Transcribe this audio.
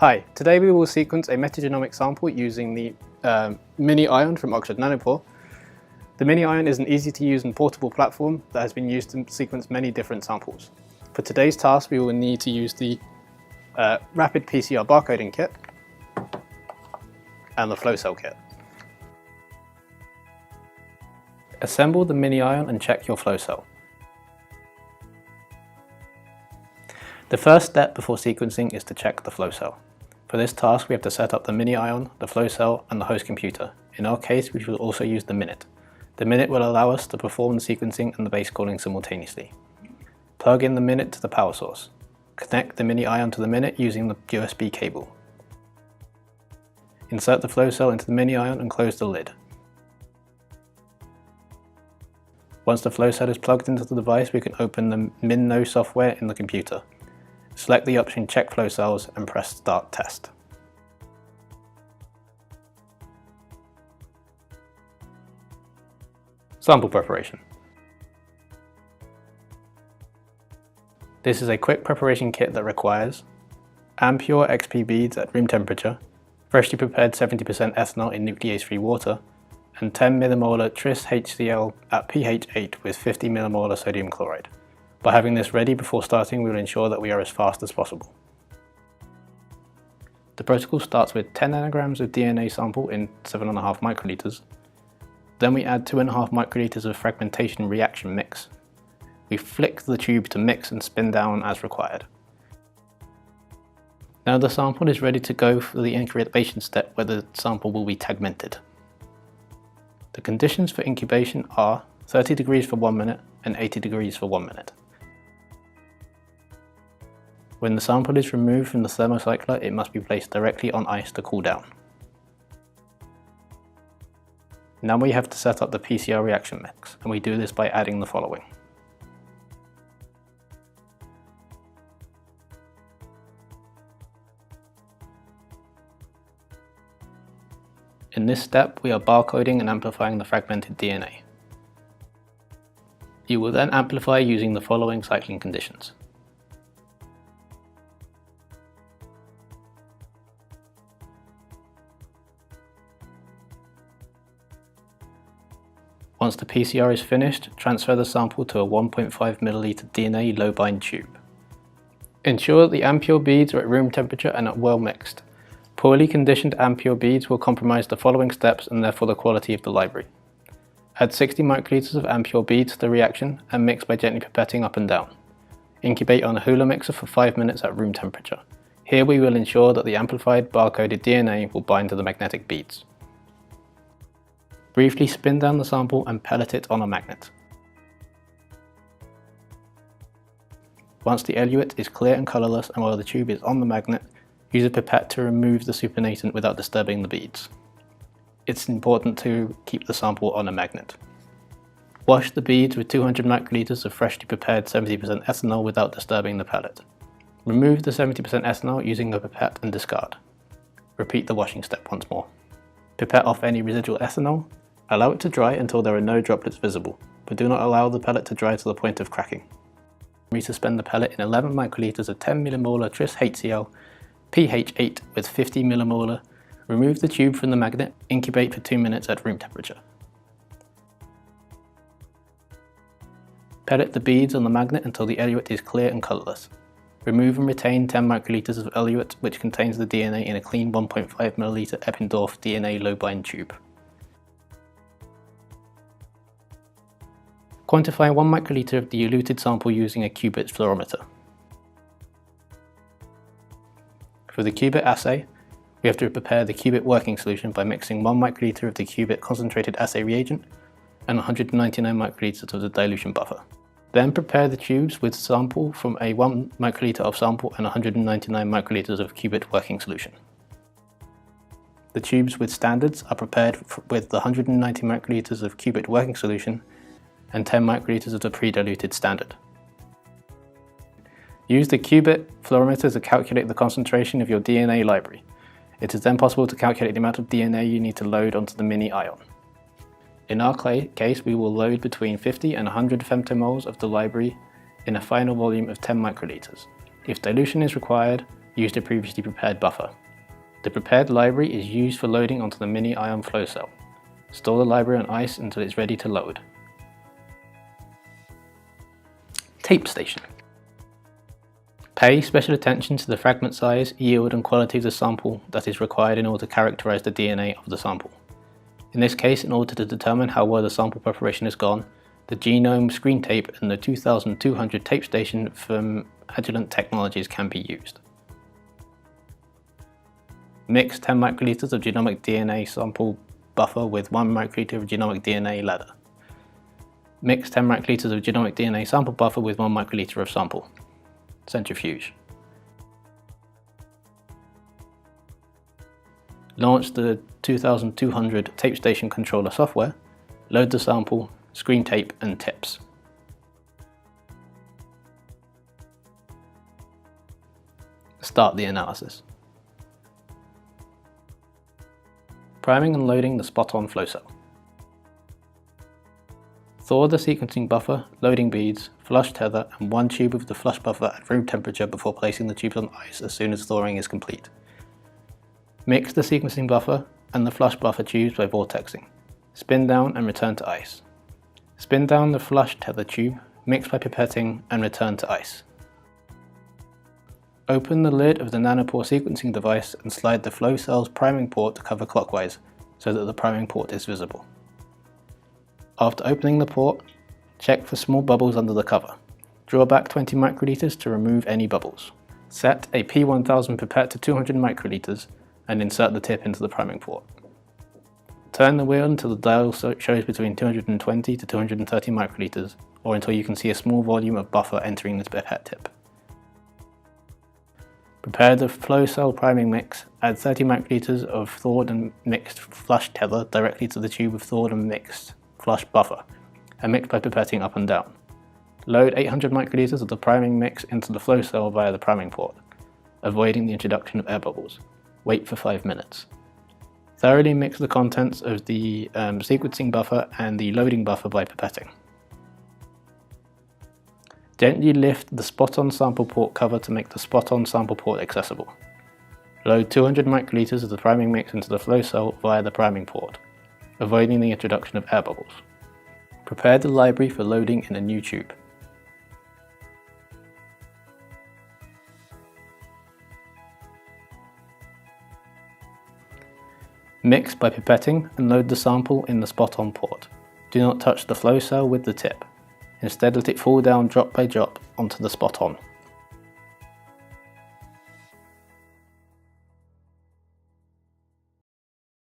Hi, today we will sequence a metagenomic sample using the MinIon from Oxford Nanopore. The MinIon is an easy-to-use and portable platform that has been used to sequence many different samples. For today's task, we will need to use the rapid PCR barcoding kit and the flow cell kit. Assemble the MinIon and check your flow cell. The first step before sequencing is to check the flow cell. For this task, we have to set up the MinIon, the flow cell, and the host computer. In our case, we will also use the MinIT. The MinIT will allow us to perform the sequencing and the base calling simultaneously. Plug in the MinIT to the power source. Connect the MinIon to the MinIT using the USB cable. Insert the flow cell into the MinIon and close the lid. Once the flow cell is plugged into the device, we can open the MinNo software in the computer. Select the option Check Flow Cells and press Start Test. Sample preparation. This is a quick preparation kit that requires Ampure XP beads at room temperature, freshly prepared 70% ethanol in nuclease-free water, and 10 millimolar tris HCl at pH 8 with 50 millimolar sodium chloride. By having this ready before starting, we will ensure that we are as fast as possible. The protocol starts with 10 nanograms of DNA sample in 7.5 microliters. Then we add 2.5 microliters of fragmentation reaction mix. We flick the tube to mix and spin down as required. Now the sample is ready to go for the incubation step where the sample will be tegmented. The conditions for incubation are 30 degrees for 1 minute and 80 degrees for 1 minute. When the sample is removed from the thermocycler, it must be placed directly on ice to cool down. Now we have to set up the PCR reaction mix, and we do this by adding the following. In this step, we are barcoding and amplifying the fragmented DNA. You will then amplify using the following cycling conditions. Once the PCR is finished, transfer the sample to a 1.5 ml DNA low bind tube. Ensure that the Ampure beads are at room temperature and are well mixed. Poorly conditioned Ampure beads will compromise the following steps and therefore the quality of the library. Add 60 microliters of Ampure beads to the reaction and mix by gently pipetting up and down. Incubate on a Hula mixer for 5 minutes at room temperature. Here we will ensure that the amplified barcoded DNA will bind to the magnetic beads. Briefly spin down the sample and pellet it on a magnet. Once the eluate is clear and colourless and while the tube is on the magnet, use a pipette to remove the supernatant without disturbing the beads. It's important to keep the sample on a magnet. Wash the beads with 200 microliters of freshly prepared 70% ethanol without disturbing the pellet. Remove the 70% ethanol using a pipette and discard. Repeat the washing step once more. Pipette off any residual ethanol. Allow it to dry until there are no droplets visible, but do not allow the pellet to dry to the point of cracking. Resuspend the pellet in 11 microliters of 10 millimolar tris HCl, pH 8 with 50 millimolar. Remove the tube from the magnet, incubate for 2 minutes at room temperature. Pellet the beads on the magnet until the eluate is clear and colourless. Remove and retain 10 microliters of eluate which contains the DNA in a clean 1.5 ml Eppendorf DNA low bind tube. Quantify 1 microliter of the eluted sample using a qubit fluorometer. For the qubit assay, we have to prepare the qubit working solution by mixing 1 microliter of the qubit concentrated assay reagent and 199 microliters of the dilution buffer. Then prepare the tubes with sample from a 1 microliter of sample and 199 microliters of qubit working solution. The tubes with standards are prepared with the 190 microliters of qubit working solution and 10 microliters of the pre-diluted standard. Use the qubit fluorometer to calculate the concentration of your DNA library. It is then possible to calculate the amount of DNA you need to load onto the MinIon. In our case, we will load between 50 and 100 femtomoles of the library in a final volume of 10 microliters. If dilution is required, use the previously prepared buffer. The prepared library is used for loading onto the MinIon flow cell. Store the library on ice until it's ready to load. Tape station. Pay special attention to the fragment size, yield and quality of the sample that is required in order to characterize the DNA of the sample. In this case, in order to determine how well the sample preparation has gone, the genome screen tape and the 2200 tape station from Agilent Technologies can be used. Mix 10 microliters of genomic DNA sample buffer with 1 microliter of genomic DNA ladder. Mix 10 microliters of genomic DNA sample buffer with 1 microliter of sample. Centrifuge. Launch the 2200 tape station controller software, load the sample, screen tape and tips. Start the analysis. Priming and loading the spot-on flow cell. Thaw the sequencing buffer, loading beads, flush tether and 1 tube of the flush buffer at room temperature before placing the tubes on ice as soon as thawing is complete. Mix the sequencing buffer and the flush buffer tubes by vortexing. Spin down and return to ice. Spin down the flush tether tube, mix by pipetting and return to ice. Open the lid of the nanopore sequencing device and slide the flow cell's priming port to cover clockwise so that the priming port is visible. After opening the port, check for small bubbles under the cover. Draw back 20 microliters to remove any bubbles. Set a P1000 pipette to 200 microliters and insert the tip into the priming port. Turn the wheel until the dial shows between 220 to 230 microliters, or until you can see a small volume of buffer entering the pipette tip. Prepare the flow cell priming mix. Add 30 microliters of thawed and mixed flush tether directly to the tube of thawed and mixed flush buffer, and mix by pipetting up and down. Load 800 microliters of the priming mix into the flow cell via the priming port, avoiding the introduction of air bubbles. Wait for 5 minutes. Thoroughly mix the contents of the sequencing buffer and the loading buffer by pipetting. Gently lift the spot-on sample port cover to make the spot-on sample port accessible. Load 200 microliters of the priming mix into the flow cell via the priming port, avoiding the introduction of air bubbles. Prepare the library for loading in a new tube. Mix by pipetting and load the sample in the spot-on port. Do not touch the flow cell with the tip. Instead, let it fall down drop by drop onto the spot-on.